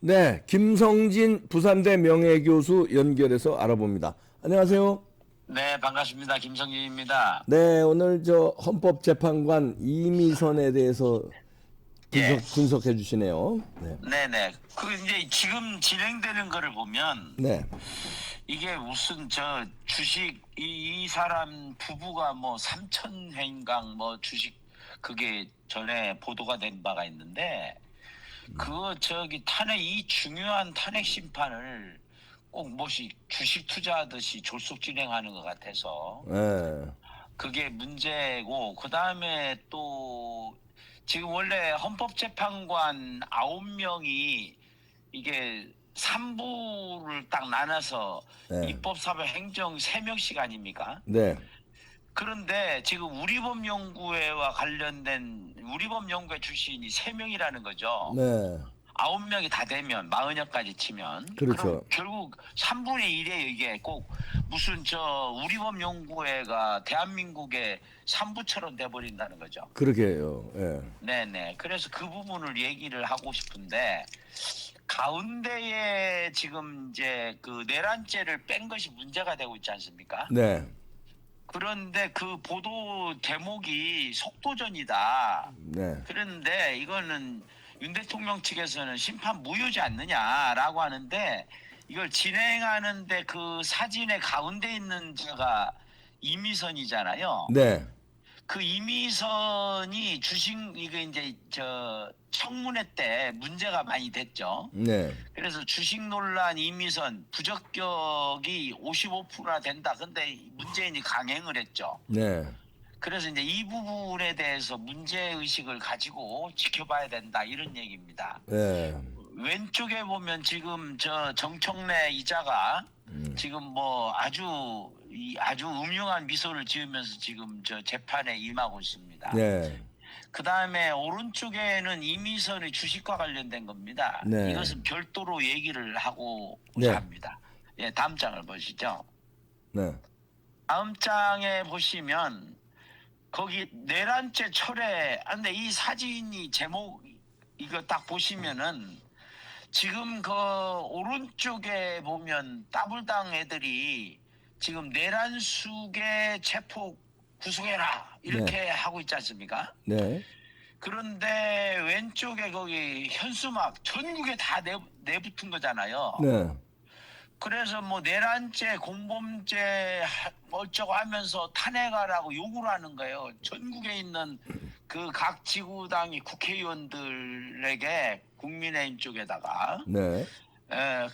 네, 김성진 부산대 명예교수 연결해서 알아봅니다. 안녕하세요. 네, 반갑습니다. 김성진입니다. 네, 오늘 저 헌법재판관 이미선에 대해서 예, 분석해 주시네요. 네, 네네. 그 이제 지금 진행되는 거를 보면 네, 이게 무슨 저 주식 이 사람 부부가 뭐 3천 회인강 뭐 주식 그게 전에 보도가 된 바가 있는데 그 저기 탄핵 이 중요한 탄핵 심판을 꼭 뭐시 주식 투자하듯이 졸속 진행하는 것 같아서 네, 그게 문제고 그다음에 또 지금 원래 헌법재판관 9명이 이게 3부를 딱 나눠서 네, 입법사법 행정 3명씩 아닙니까? 네, 그런데 지금 우리법연구회와 관련된 우리법연구회 출신이 3명이라는 거죠. 네, 9명이 다 되면 40명까지 치면 그럼 그렇죠. 결국 3분의 1에 이게 꼭 무슨 저 우리법연구회가 대한민국의 3부처럼 돼버린다는 거죠. 그렇게 해요. 예. 네네. 그래서 그 부분을 얘기를 하고 싶은데 가운데에 지금 이제 그 내란죄를 뺀 것이 문제가 되고 있지 않습니까? 네, 그런데 그 보도 대목이 속도전이다. 네, 그런데 이거는 윤 대통령 측에서는 심판 무효지 않느냐라고 하는데 이걸 진행하는데 그 사진의 가운데 있는 자가 이미선이잖아요. 네, 그 이미선이 주식 이게 이제 저 청문회 때 문제가 많이 됐죠. 네, 그래서 주식 논란 이미선 부적격이 55%나 된다. 근데 문재인이 강행을 했죠. 네, 그래서 이제 이 부분에 대해서 문제 의식을 가지고 지켜봐야 된다 이런 얘기입니다. 네, 왼쪽에 보면 지금 저 정청래 이자가 지금 뭐 아주 음흉한 미소를 지으면서 지금 저 재판에 임하고 있습니다. 네, 그 다음에 오른쪽에는 이미선의 주식과 관련된 겁니다. 네. 이것은 별도로 얘기를 하고자 네. 합니다. 예, 다음 장을 보시죠. 네, 다음 장에 보시면 거기 내란죄 철회. 근데 이 사진이 제목 이거 딱 보시면은 지금 그 오른쪽에 보면 따블당 애들이 지금 내란숙의 체포 구속해라 이렇게 하고 있지 않습니까? 네, 그런데 왼쪽에 거기 현수막 전국에 다 내붙은 거잖아요. 네, 그래서 뭐 내란죄, 공범죄 어쩌고 하면서 탄핵하라고 요구를 하는 거예요. 전국에 있는 그 각 지구당의 국회의원들에게 국민의힘 쪽에다가. 네,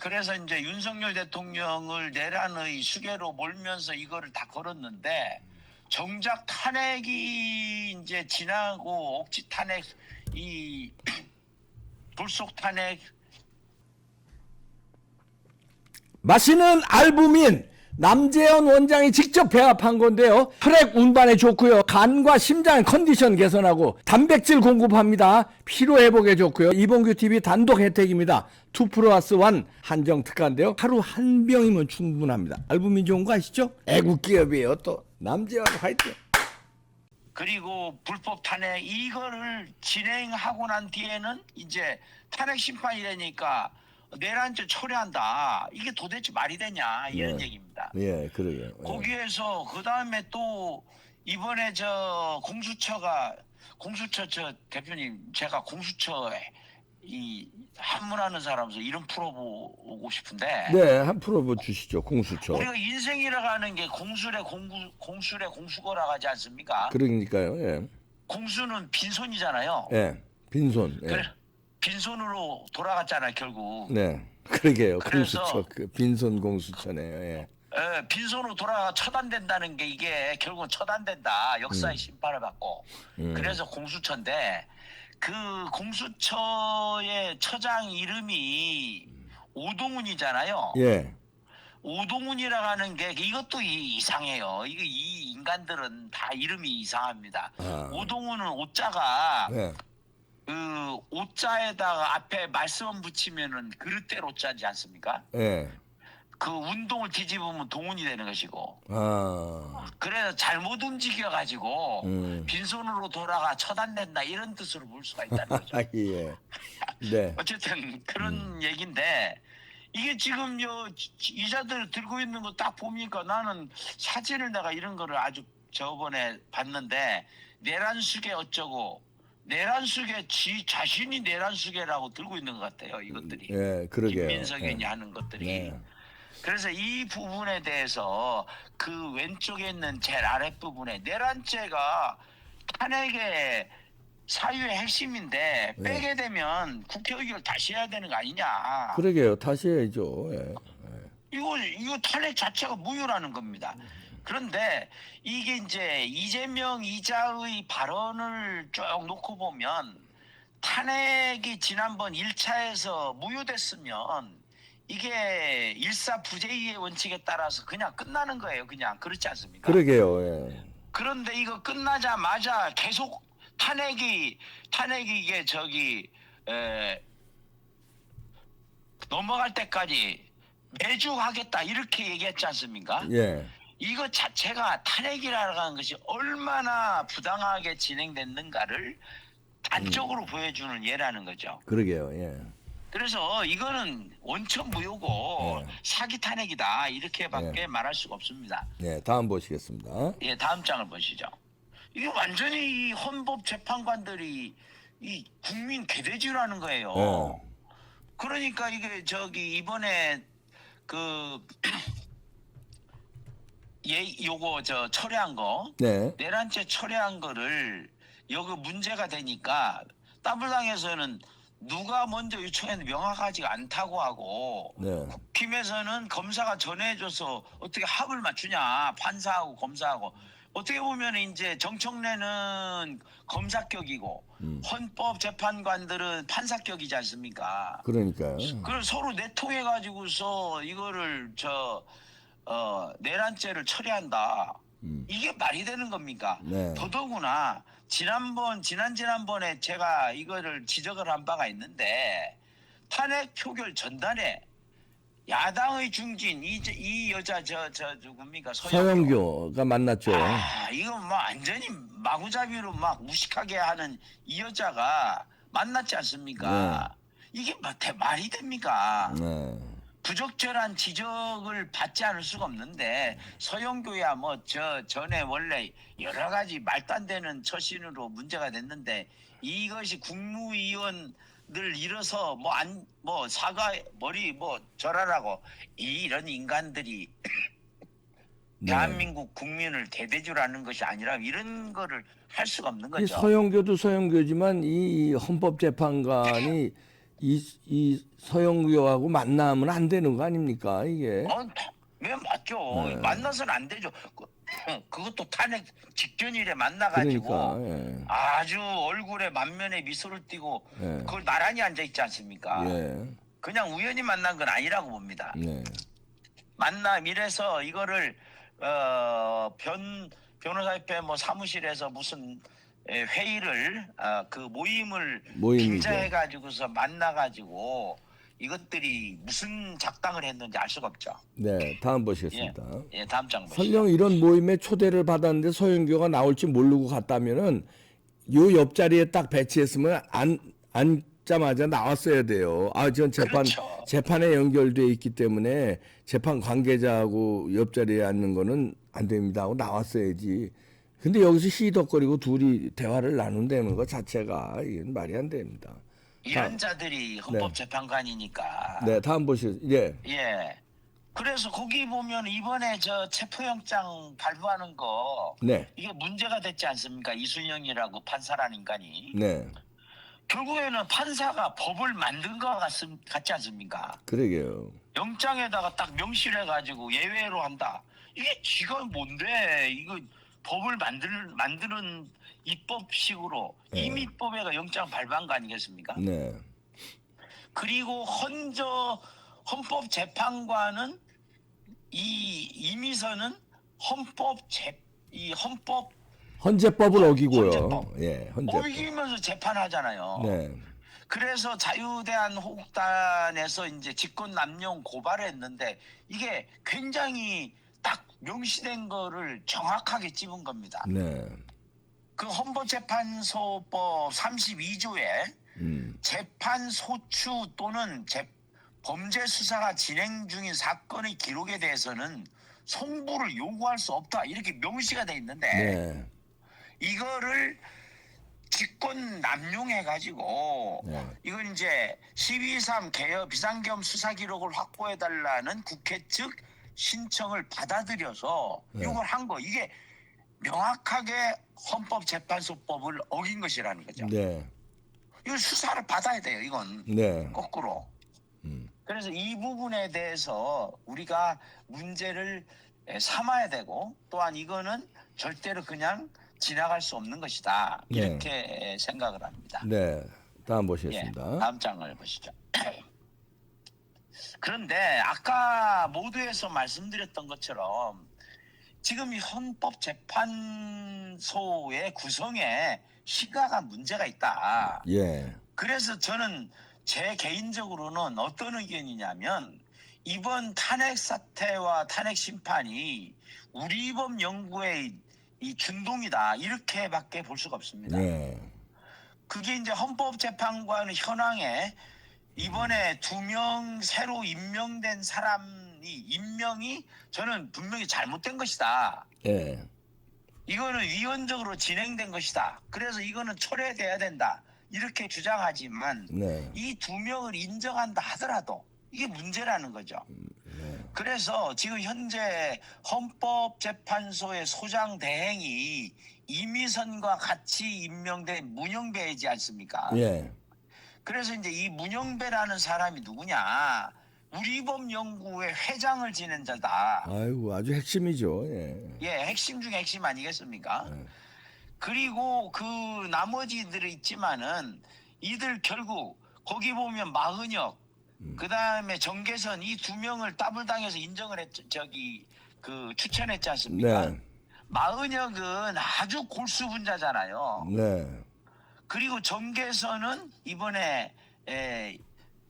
그래서 이제 윤석열 대통령을 내란의 수괴로 몰면서 이거를 다 걸었는데 정작 탄핵이 이제 지나고 억지 탄핵 이 불속 탄핵 마시는 알부민 남재현 원장이 직접 배합한 건데요. 혈액 운반에 좋고요. 간과 심장 컨디션 개선하고 단백질 공급합니다. 피로 회복에 좋고요. 이봉규 TV 단독 혜택입니다. 2+1 한정 특가인데요. 하루 한 병이면 충분합니다. 알부민 좋은 거 아시죠? 애국 기업이에요. 또 남재현 화이팅. 그리고 불법 탄핵 이거를 진행하고 난 뒤에는 이제 탄핵 심판이 되니까 내란죄 철회한다. 이게 도대체 말이 되냐 이런 네. 얘기입니다. 예, 그러게요. 예. 거기에서 그 다음에 또 이번에 저 공수처 저 대표님 제가 공수처에 이 한문하는 사람으로서 이름 풀어보고 싶은데 네, 한 풀어보 주시죠. 공수처. 우리가 인생이라고 하는 게 공술의 공수거라고 하지 않습니까? 그러니까요. 예. 공수는 빈손이잖아요. 예. 빈손. 예. 그래 빈손으로 돌아갔잖아요 결국. 네. 그러게요. 그래서 공수처. 그 빈손 공수처네요. 예. 빈손으로 돌아가 처단된다는 게 이게 결국은 처단된다. 역사의 심판을 받고. 그래서 공수처인데 그 공수처의 처장 이름이 오동훈이잖아요. 예. 오동훈이라고 하는 게 이것도 이상해요. 이거 이 인간들은 다 이름이 이상합니다. 아. 오동훈은 오자가 예. 그 오자에다가 앞에 말씀 붙이면은 그릇대로 오자지 않습니까? 예. 그 운동을 뒤집으면 동훈이 되는 것이고. 아. 그래서 잘못 움직여 가지고 음. 빈손으로 돌아가 처단된다 이런 뜻으로 볼 수가 있다는 거죠. 아, 예. 네. 어쨌든 그런 얘기인데 이게 지금 이자들 들고 있는 거 딱 보니까 나는 사진을 내가 이런 거를 아주 저번에 봤는데 내란수계 어쩌고 내란수계 지 자신이 내란수계라고 들고 있는 것 같아요. 이것들이. 예, 그러게요. 김민석이 예. 하는 것들이. 네. 그래서 이 부분에 대해서 그 왼쪽에 있는 제일 아랫부분에 내란죄가 탄핵의 사유의 핵심인데 네. 빼게 되면 국회 의결 다시 해야 되는 거 아니냐. 그러게요. 다시 해야죠. 예. 이거 탄핵 자체가 무효라는 겁니다. 그런데 이게 이제 이재명 이자의 발언을 쭉 놓고 보면 탄핵이 지난번 1차에서 무효됐으면 이게 일사부재의 원칙에 따라서 그냥 끝나는 거예요. 그냥 그렇지 않습니까? 그러게요. 예. 그런데 이거 끝나자마자 계속 탄핵이 이게 넘어갈 때까지 매주 하겠다 이렇게 얘기했지 않습니까? 예. 이거 자체가 탄핵이라는 하는 것이 얼마나 부당하게 진행됐는가를 단적으로 보여주는 예라는 거죠. 그러게요. 예. 그래서 이거는 원천 무효고 네. 사기 탄핵이다 이렇게밖에 말할 수가 없습니다. 예. 다음 보시겠습니다. 예, 다음 장을 보시죠. 이게 완전히 이 헌법 재판관들이 이 국민 개돼지라는 거예요. 네. 그러니까 이게 이번에 요거 철회한 거 네. 내란죄 철회한 거를 여기 문제가 되니까 더불어당에서는 누가 먼저 요청했는데 명확하지가 않다고 하고 네. 국힘에서는 검사가 전해줘서 어떻게 합을 맞추냐 판사하고 검사하고 어떻게 보면 이제 정청래는 검사격이고 헌법재판관들은 판사격이지 않습니까? 그러니까요. 그걸 서로 내통해 가지고서 이거를 내란죄를 처리한다. 이게 말이 되는 겁니까? 네. 더더구나 지난번에 제가 이거를 지적을 한 바가 있는데 탄핵 표결 전단에 야당의 중진 이 여자 누굽니까? 서영교가 만났죠. 이거 뭐 완전히 마구잡이로 막 무식하게 하는 이 여자가 만났지 않습니까? 이게 말이 됩니까? 네. 부적절한 지적을 받지 않을 수가 없는데 서영교야 전에 원래 여러 가지 말도 안 되는 처신으로 문제가 됐는데 이것이 국무위원들 일어서 사과 머리 절하라고 이런 인간들이 네. 대한민국 국민을 대대주라는 것이 아니라 이런 거를 할 수가 없는 이 거죠. 서영교도 서영교지만 이 헌법재판관이 이 서영교하고 만나면 안 되는 거 아닙니까 이게? 왜 맞죠? 네. 만나서는 안 되죠. 그것도 탄핵 직전일에 만나가지고 그러니까 아주 얼굴에 만면에 미소를 띠고 예. 그걸 나란히 앉아 있지 않습니까? 예. 그냥 우연히 만난 건 아니라고 봅니다. 네. 이래서 이거를 변호사협회 사무실에서 무슨 회의를 모임을 모임이죠. 빙자해 가지고서 만나 가지고 이것들이 무슨 작당을 했는지 알 수가 없죠. 네. 다음 보시겠습니다. 예, 다음 장 보시죠. 설령 이런 모임에 초대를 받았는데 서영교가 나올지 모르고 갔다면은 요 옆자리에 딱 배치했으면 앉자마자 나왔어야 돼요. 전 그렇죠. 재판에 연결돼 있기 때문에 재판 관계자하고 옆자리에 앉는 거는 안 됩니다 하고 나왔어야지. 근데 여기서 시덕거리고 둘이 대화를 나눈다는 것 자체가 이건 말이 안 됩니다. 이런 자들이 헌법재판관이니까. 네, 다음 보시죠. 예. 예. 그래서 거기 보면 이번에 체포영장 발부하는 거 네. 이게 문제가 됐지 않습니까? 이순영이라고 판사라는 인간이. 네. 결국에는 판사가 법을 만든 것 같지 않습니까? 그러게요. 영장에다가 딱 명시해가지고 예외로 한다. 이게 지가 뭔데? 이거 법을 만드는 입법식으로 임의법에가 영장 발부한 거 아니겠습니까? 네. 그리고 헌법재판관은 이 임의서는 헌재법을 어기고요. 헌재법. 예, 헌재법. 어기면서 재판하잖아요. 네. 그래서 자유대한호국단에서 이제 직권남용 고발을 했는데 이게 굉장히 딱 명시된 거를 정확하게 찝은 겁니다. 네. 그 헌법재판소법 32조에 재판 소추 또는 범죄 수사가 진행 중인 사건의 기록에 대해서는 송부를 요구할 수 없다 이렇게 명시가 돼 있는데 네. 이거를 직권 남용해 가지고 네. 이건 이제 12.3 개혁 비상겸 수사 기록을 확보해 달라는 국회 측 신청을 받아들여서 네. 이걸 한 거 이게 명확하게 헌법재판소법을 어긴 것이라는 거죠. 네. 이건 수사를 받아야 돼요. 이건 네. 거꾸로. 그래서 이 부분에 대해서 우리가 문제를 삼아야 되고 또한 이거는 절대로 그냥 지나갈 수 없는 것이다. 네. 이렇게 생각을 합니다. 네. 다음 예, 보시겠습니다. 다음 장을 보시죠. 그런데 아까 모두에서 말씀드렸던 것처럼 지금 이 헌법재판소의 구성에 시가가 문제가 있다. 예. 그래서 저는 제 개인적으로는 어떤 의견이냐면 이번 탄핵 사태와 탄핵 심판이 우리법 연구의 이 준동이다 이렇게밖에 볼 수가 없습니다. 네. 그게 이제 헌법재판관 현황에 이번에 2명 새로 임명된 사람이 임명이 저는 분명히 잘못된 것이다. 예. 이거는 위헌적으로 진행된 것이다. 그래서 이거는 철회돼야 된다. 이렇게 주장하지만 네. 이 2명을 인정한다 하더라도 이게 문제라는 거죠. 네. 그래서 지금 현재 헌법재판소의 소장 대행이 이미선과 같이 임명된 문영배이지 않습니까? 예. 그래서 이제 이 문영배라는 사람이 누구냐? 우리법 연구회 회장을 지낸 자다. 아이고 아주 핵심이죠. 예. 예, 핵심 중에 핵심 아니겠습니까? 네. 그리고 그 나머지들이 있지만은 이들 결국 거기 보면 마은혁 그다음에 정계선 이 2명을 따블당해서 인정을 추천했지 않습니까? 네. 마은혁은 아주 골수분자잖아요. 네. 그리고 정계선은 이번에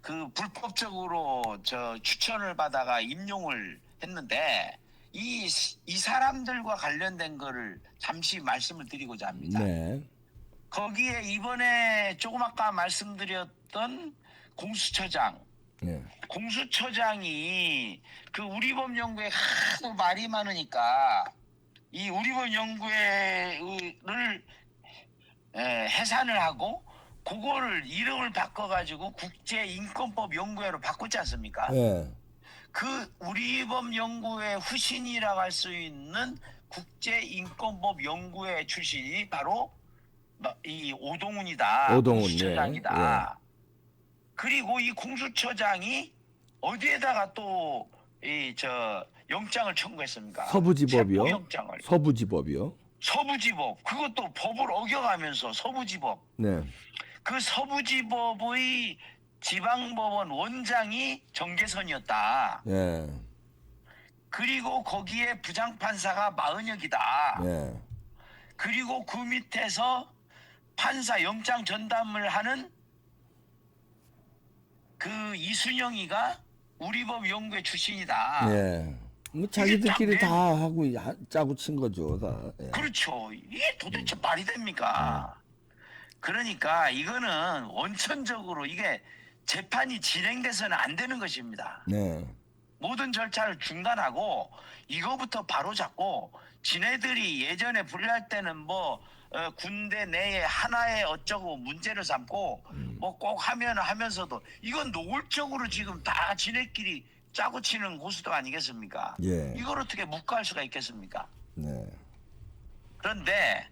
그 불법적으로 추천을 받아가 임용을 했는데 이 사람들과 관련된 거를 잠시 말씀을 드리고자 합니다. 네. 거기에 이번에 조금 아까 말씀드렸던 공수처장, 네. 공수처장이 그 우리법 연구에 하도 말이 많으니까 이 우리법 연구회를 해산을 하고 그거를 이름을 바꿔가지고 국제인권법 연구회로 바꿨지 않습니까? 네. 그 우리법 연구회 후신이라고 할 수 있는 국제인권법 연구회 출신이 바로 이 오동훈이다. 오동훈, 공수처장이다. 그리고 이 공수처장이 어디에다가 또 영장을 청구했습니까? 서부지법이요. 체포영장을. 서부지법이요. 서부지법. 그것도 법을 어겨가면서 서부지법. 네. 그 서부지법의 지방법원 원장이 정계선이었다. 네. 그리고 거기에 부장판사가 마은혁이다. 네. 그리고 그 밑에서 판사 영장 전담을 하는 그 이순영이가 우리법 연구회 출신이다. 네. 뭐 자기들끼리 다 하고 짜고 친 거죠. 다. 예. 그렇죠. 이게 도대체 말이 됩니까? 그러니까 이거는 원천적으로 이게 재판이 진행돼서는 안 되는 것입니다. 네. 모든 절차를 중단하고 이거부터 바로 잡고 지네들이 예전에 불리할 때는 군대 내에 하나의 어쩌고 문제를 삼고 뭐 꼭 하면서도 이건 노골적으로 지금 다 지네끼리 짜고 치는 고수도 아니겠습니까? 예. 이걸 어떻게 묵과할 수가 있겠습니까? 네. 그런데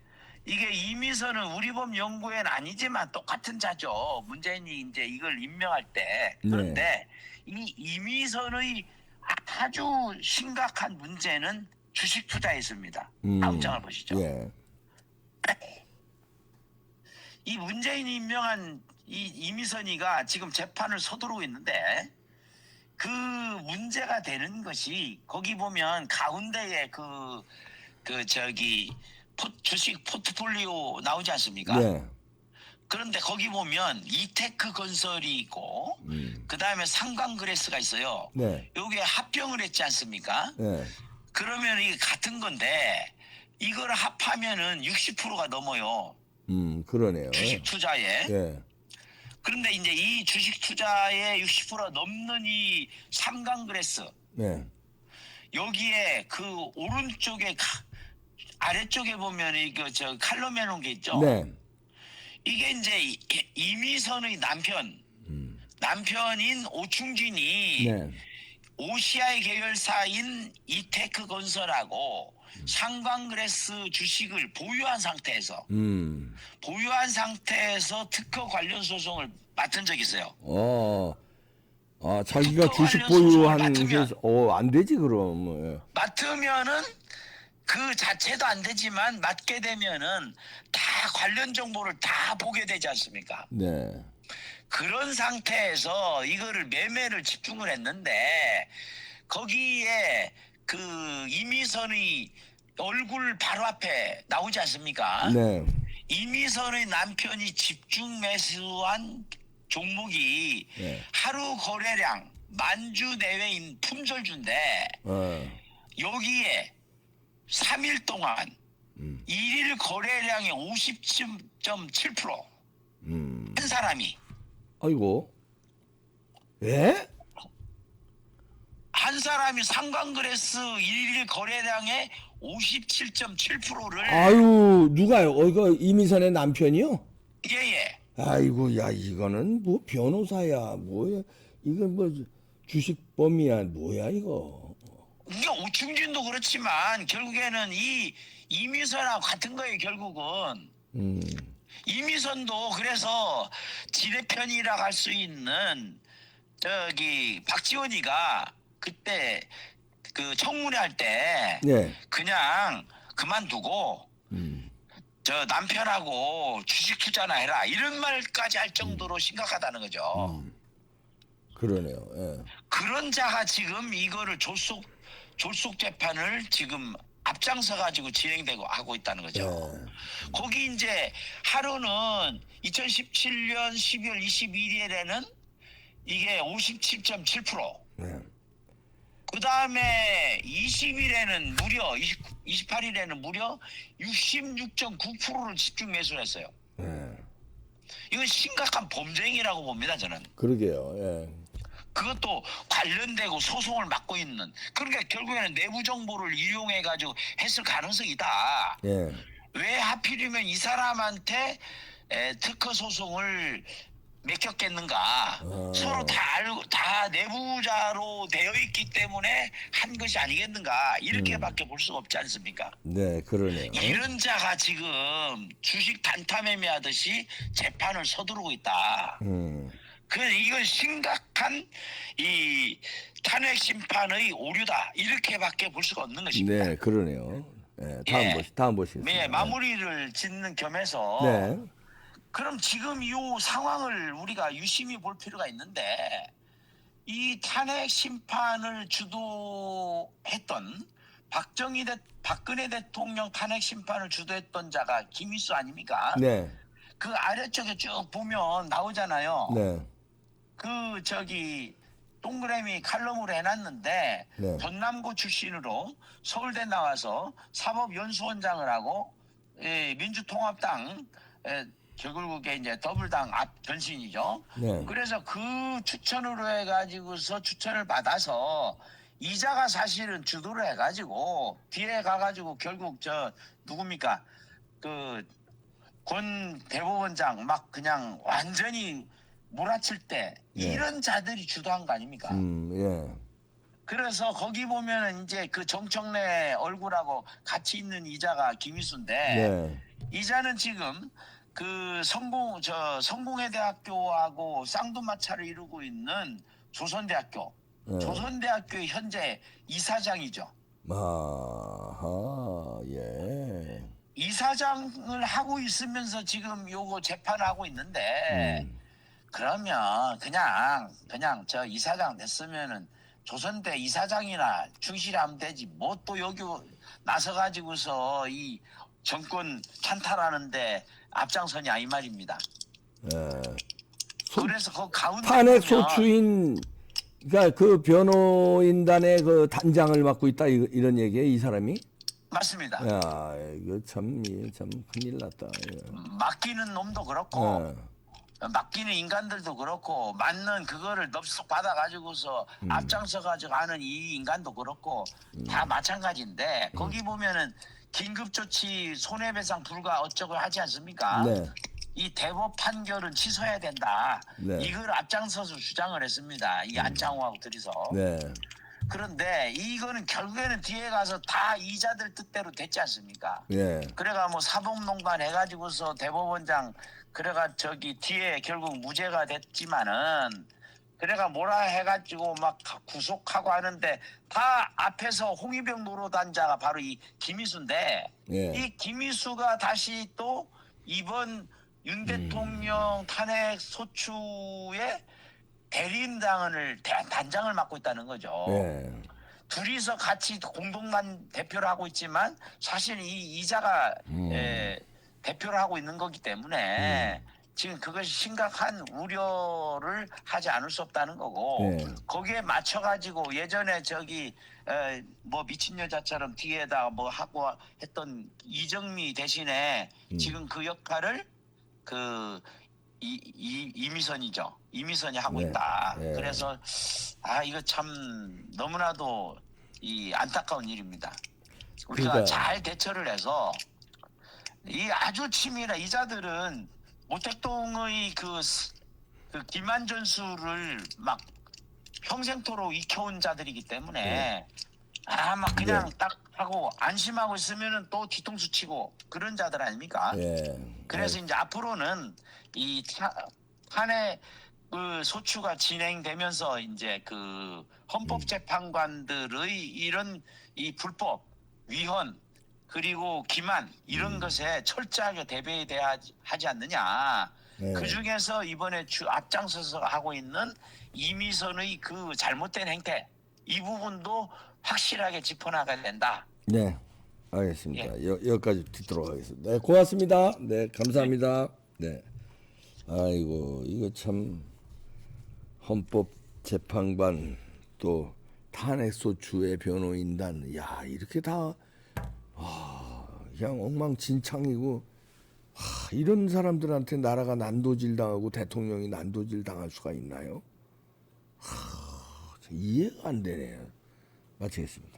이게 이미선은 우리법 연구회는 아니지만 똑같은 자죠. 문재인이 이제 이걸 임명할 때. 그런데 이 이미선의 아주 심각한 문제는 주식 투자에 있습니다. 다음 장을 보시죠. 예. 이 문재인이 임명한 이 이미선이가 지금 재판을 서두르고 있는데 그 문제가 되는 것이 거기 보면 가운데에 주식 포트폴리오 나오지 않습니까? 네. 그런데 거기 보면 이테크 건설이 있고 그 다음에 상광그레스가 있어요. 네. 여기에 합병을 했지 않습니까? 네. 그러면 이게 같은 건데 이걸 합하면은 60%가 넘어요. 그러네요. 주식 투자에. 예. 그런데 이제 이 주식 투자의 60% 넘는 이 삼강그레스 네. 여기에 그 오른쪽에 아래쪽에 보면 이거 저 칼럼 해놓은 게 있죠. 네. 이게 이제 이미선의 남편인 오충진이 네. OCI 계열사인 이테크 건설하고 상광그레스 주식을 보유한 상태에서 특허 관련 소송을 맡은 적이 있어요. 자기가 특허 주식 관련 소송을 보유한 맡으면 게, 안 되지, 그럼. 예. 맡으면은 그 자체도 안 되지만 맡게 되면은 다 관련 정보를 다 보게 되지 않습니까? 네. 그런 상태에서 이거를 매매를 집중을 했는데 거기에 그 이미선의 얼굴 바로 앞에 나오지 않습니까? 네. 이미선의 남편이 집중 매수한 종목이 네. 하루 거래량 만주 내외인 품절주인데 여기에 3일 동안 일일 거래량의 50.7% 한 사람이 아이고. 예? 한 사람이 상광그레스 일일 거래량의 57.7%를 아유, 누가요? 이거 이미선의 남편이요? 예예 아이고, 야, 이거는 뭐 변호사야, 뭐야? 이거 뭐 주식범이야, 뭐야, 이거? 이게 오충진도 그렇지만 결국에는 이 이미선하고 같은 거예요. 결국은 이미선도 그래서 지네 편이라 할 수 있는 저기 박지원이가 그때 그 청문회 할 때 네. 그냥 그만두고 저 남편하고 주식 투자나 해라 이런 말까지 할 정도로 심각하다는 거죠. 그러네요. 예. 그런 자가 지금 이거를 졸속 재판을 지금 앞장서 가지고 진행되고 하고 있다는 거죠. 거기 이제 하루는 2017년 12월 21일에는 이게 57.7%. 네. 그 다음에 20일에는 무려 28일에는 무려 66.9%를 집중 매수를 했어요. 이건 심각한 범죄행위라고 봅니다, 저는. 그러게요. 예. 그것도 관련되고 소송을 맡고 있는. 그러니까 결국에는 내부 정보를 이용해 가지고 했을 가능성이 있다. 예. 왜 하필이면 이 사람한테 특허 소송을 맡겼겠는가? 서로 다 알고 다 내부자로 되어 있기 때문에 한 것이 아니겠는가? 이렇게밖에 볼 수가 없지 않습니까? 네, 그러네요. 이런 자가 지금 주식 단타 매매하듯이 재판을 서두르고 있다. 그래서 이건 심각한 이 탄핵 심판의 오류다. 이렇게밖에 볼 수가 없는 것입니다. 네, 그러네요. 예, 다음 보시겠습니다. 네, 마무리를 짓는 겸해서 네. 그럼 지금 이 상황을 우리가 유심히 볼 필요가 있는데 이 탄핵 심판을 주도했던 박근혜 대통령 탄핵 심판을 주도했던 자가 김일수 아닙니까? 네. 그 아래쪽에 쭉 보면 나오잖아요. 네. 그 저기 동그라미 칼럼으로 해놨는데 네. 전남고 출신으로 서울대 나와서 사법연수원장을 하고 민주통합당 결국에 이제 더불당 앞 변신이죠. 네. 그래서 그 추천으로 해가지고서 추천을 받아서 이자가 사실은 주도를 해가지고 뒤에 가가지고 결국 저 누굽니까 그 권 대법원장 막 그냥 완전히 몰아칠 때 이런 자들이 주도한 거 아닙니까? 예. 그래서 거기 보면은 이제 그 정청래 얼굴하고 같이 있는 이자가 김일수인데 네. 이자는 지금 그 성공회 대학교하고 쌍두마차를 이루고 있는 조선대학교, 조선대학교의 현재 이사장이죠. 아하, 예. 이사장을 하고 있으면서 지금 요거 재판하고 있는데 그러면 그냥 저 이사장 됐으면은 조선대 이사장이나 충실하면 되지 뭐 또 여기 나서 가지고서 이 정권 찬탈하는데 앞장서냐 이 말입니다. 그래서 그 가운데 탄핵 보면 소추인 그러니까 그 변호인단의 그 단장을 맡고 있다 이런 얘기예요, 이 사람이? 맞습니다. 야, 이거 참 큰일 났다. 맡기는 놈도 그렇고 맡기는 인간들도 그렇고 맞는 그거를 넙석 받아가지고서 앞장서가지고 하는 이 인간도 그렇고 다 마찬가지인데 거기 보면은 긴급조치 손해배상 불가 어쩌고 하지 않습니까? 네. 이 대법 판결은 취소해야 된다. 네. 이걸 앞장서서 주장을 했습니다. 이 안창호하고 둘이서. 네. 그런데 이거는 결국에는 뒤에 가서 다 이자들 뜻대로 됐지 않습니까? 예. 그래가 뭐 사법농단 해가지고서 대법원장 그래가 저기 뒤에 결국 무죄가 됐지만은 그래가 뭐라 해가지고 막 구속하고 하는데 다 앞에서 홍위병 노로단자가 바로 이 김희수인데 예. 이 김희수가 다시 또 이번 윤 대통령 탄핵 소추의 대리인단을 단장을 맡고 있다는 거죠. 예. 둘이서 같이 공동단 대표를 하고 있지만 사실 이 이자가 대표를 하고 있는 거기 때문에 지금 그것이 심각한 우려를 하지 않을 수 없다는 거고 네. 거기에 맞춰가지고 예전에 저기 뭐 미친 여자처럼 뒤에다 뭐 하고 했던 이정미 대신에 지금 그 역할을 그 이미선이죠. 이미선이 하고 네. 있다. 네. 그래서 이거 참 너무나도 이 안타까운 일입니다. 우리가 그러니까. 잘 대처를 해서 이 아주 치밀한 이자들은 모택동의 그 기만전수를 막 평생토록 익혀온 자들이기 때문에 막 그냥 네. 딱 하고 안심하고 있으면은 또 뒤통수 치고 그런 자들 아닙니까? 예. 그래서 이제 앞으로는 이 탄핵 그 소추가 진행되면서 이제 그 헌법재판관들의 이런 이 불법 위헌 그리고 기만 이런 것에 철저하게 대비해야 하지 않느냐. 네. 그 중에서 이번에 앞장서서 하고 있는 이미선의 그 잘못된 행태 이 부분도 확실하게 짚어나가야 된다. 네. 알겠습니다. 여기까지 듣도록 하겠습니다. 네, 고맙습니다. 네, 감사합니다. 네. 아이고, 이거 참 헌법재판관 또 탄핵소추의 변호인단, 야, 이렇게 다 그냥 엉망진창이고, 이런 사람들한테 나라가 난도질 당하고 대통령이 난도질 당할 수가 있나요? 이해가 안 되네요. 마치겠습니다.